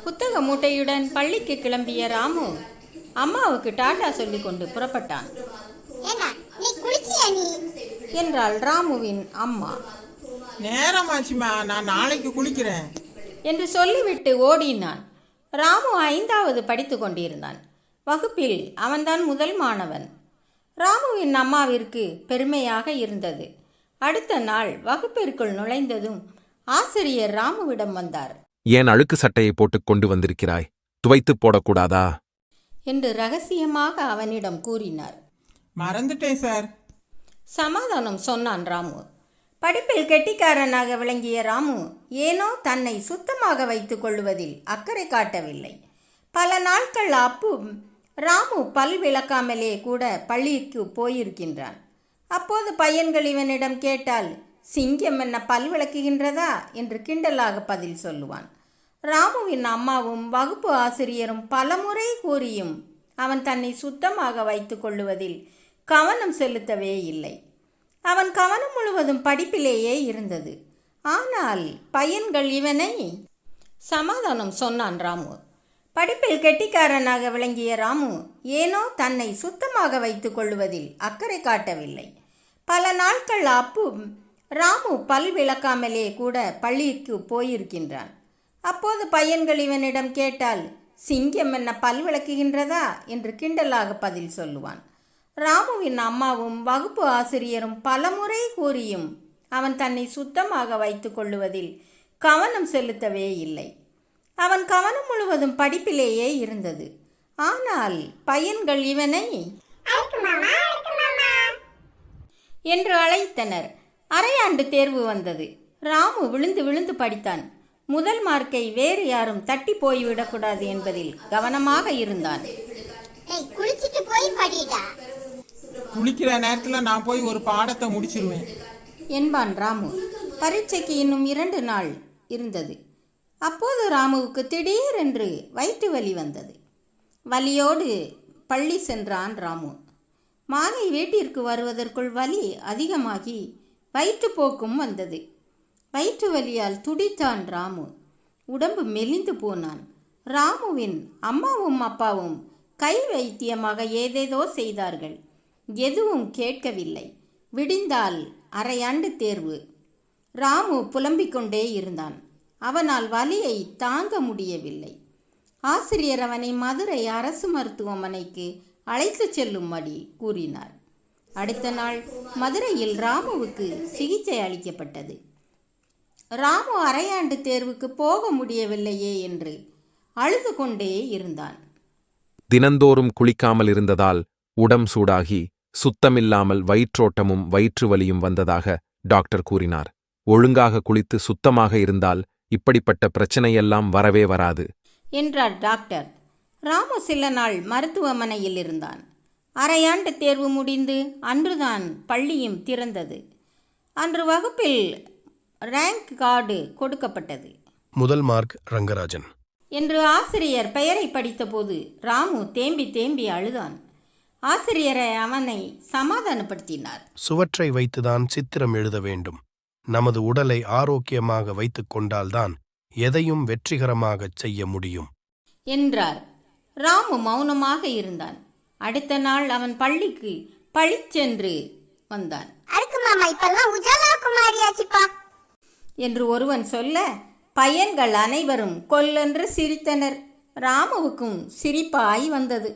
புத்தக மூட்டையுடன் பள்ளிக்கு கிளம்பிய ராமு அம்மாவுக்கு டாடா சொல்லி கொண்டு புறப்பட்டான் என்றாள் ராமுவின் அம்மா. நேரமாச்சுமா, நான் நாளைக்கு குளிக்கிறேன் என்று சொல்லிவிட்டு ஓடினான். ராமு 5வது படித்து கொண்டிருந்தான். வகுப்பில் அவன்தான் முதல் மாணவன். ராமுவின் அம்மாவிற்கு பெருமையாக இருந்தது. அடுத்த நாள் வகுப்பிற்குள் நுழைந்ததும் ஆசிரியர் ராமுவிடம் வந்தார். ஏன் அழுக்கு சட்டையை போட்டுக் கொண்டு வந்திருக்கிறாய்? துவைத்து போடக்கூடாதா என்று ரகசியமாக அவனிடம் கூறினார். மறந்துட்டேன் சார், சமாதானம் சொன்னான் ராமு. படிப்பில் கெட்டிக்காரனாக விளங்கிய ராமு ஏனோ தன்னை சுத்தமாக வைத்துக் கொள்வதில் அக்கறை காட்டவில்லை. பல நாட்கள் அப்பு ராமு பல் விளக்காமலே கூட பள்ளிக்கு போயிருக்கின்றான். அப்போது பையன்கள் இவனிடம் கேட்டால் சிங்கம் என்ன பல் விளக்குகின்றதா என்று கிண்டலாக பதில் சொல்லுவான். ராமுவின் அம்மாவும் வகுப்பு ஆசிரியரும் பலமுறை கூறியும் அவன் தன்னை சுத்தமாக வைத்து கொள்ளுவதில் கவனம் செலுத்தவே இல்லை. அவன் கவனம் முழுவதும் படிப்பிலேயே இருந்தது. ஆனால் பையன்கள் இவனை சமாதானம் சொன்னான் ராமு. படிப்பில் கெட்டிக்காரனாக விளங்கிய ராமு ஏனோ தன்னை சுத்தமாக வைத்து கொள்ளுவதில் அக்கறை காட்டவில்லை. பல நாட்கள் அப்பு ராமு பல் விளக்காமலே கூட பள்ளிக்கு போயிருக்கின்றான். அப்போது பையன்கள் இவனிடம் கேட்டால் சிங்கம் என்ன பல் விளக்குகின்றதா என்று கிண்டலாக பதில் சொல்லுவான். ராமுவின் அம்மாவும் வகுப்பு ஆசிரியரும் பலமுறை கூறியும் அவன் தன்னை சுத்தமாக வைத்து கொள்ளுவதில் கவனம் செலுத்தவே இல்லை. அவன் கவனம் முழுவதும் படிப்பிலேயே இருந்தது. ஆனால் பையன்கள் இவனை என்று அழைத்தனர். அரையாண்டு தேர்வு வந்தது. ராமு விழுந்து விழுந்து படித்தான். முதல் மார்க்கை வேறு யாரும் தட்டி போய்விடக்கூடாது என்பதில் கவனமாக இருந்தான். குளிக்கிற நேரத்தில் நான் போய் ஒரு பாடத்தை முடிச்சிருவேன் என்பான் ராமு. பரீட்சைக்கு இன்னும் 2 நாள் இருந்தது. அப்போது ராமுவுக்கு திடீரென்று வயிற்று வலி வந்தது. வலியோடு பள்ளி சென்றான் ராமு. மாலை வீட்டிற்கு வருவதற்குள் வலி அதிகமாகி வயிற்றுப்போக்கும் வந்தது. வயிற்று வலியால் துடித்தான் ராமு. உடம்பு மெலிந்து போனான். ராமுவின் அம்மாவும் அப்பாவும் கை வைத்தியமாக ஏதேதோ செய்தார்கள். எதுவும் கேட்கவில்லை. விடிந்தால் அரையாண்டு தேர்வு. ராமு புலம்பிக் கொண்டே இருந்தான். அவனால் வலியை தாங்க முடியவில்லை. ஆசிரியர் அவனை மதுரை அரசு மருத்துவமனைக்கு அழைத்து செல்லும்படி கூறினார். அடுத்த நாள் மதுரையில் ராமுவுக்கு சிகிச்சை அளிக்கப்பட்டது. ராமு அரையாண்டு தேர்வுக்கு போக முடியவில்லையே என்று அழுது கொண்டே இருந்தான். தினந்தோறும் குளிக்காமல் இருந்ததால் உடம் சூடாகி சுத்தமில்லாமல் வயிற்றோட்டமும் வயிற்று வலியும் வந்ததாக டாக்டர் கூறினார். ஒழுங்காக குளித்து சுத்தமாக இருந்தால் இப்படிப்பட்ட பிரச்சனையெல்லாம் வரவே வராது என்றார் டாக்டர். ராமு சில நாள் மருத்துவமனையில் இருந்தான். அரையாண்டு தேர்வு முடிந்து அன்றுதான் பள்ளியும் திறந்தது. அன்று வகுப்பில் ரேங்க் கார்டு கொடுக்கப்பட்டது. முதல் மார்க் ரங்கராஜன் என்று ஆசிரியர் பெயரை படித்தபோது ராமு தேம்பி தேம்பி அழுதான். ஆசிரியரை அவனை சமாதானப்படுத்தினார். சுவற்றை வைத்துதான் சித்திரம் எழுத வேண்டும். நமது உடலை ஆரோக்கியமாக வைத்துக் கொண்டால்தான் எதையும் வெற்றிகரமாக செய்ய முடியும் என்றார். ராமு மௌனமாக இருந்தான். அடுத்த நாள் அவன் பள்ளிக்கு பழிச்சென்று வந்தான். என்று ஒருவன் சொல்ல பையன்கள் அனைவரும் கொல்லென்று சிரித்தனர். ராமுவுக்கும் சிரிப்பாய் வந்தது.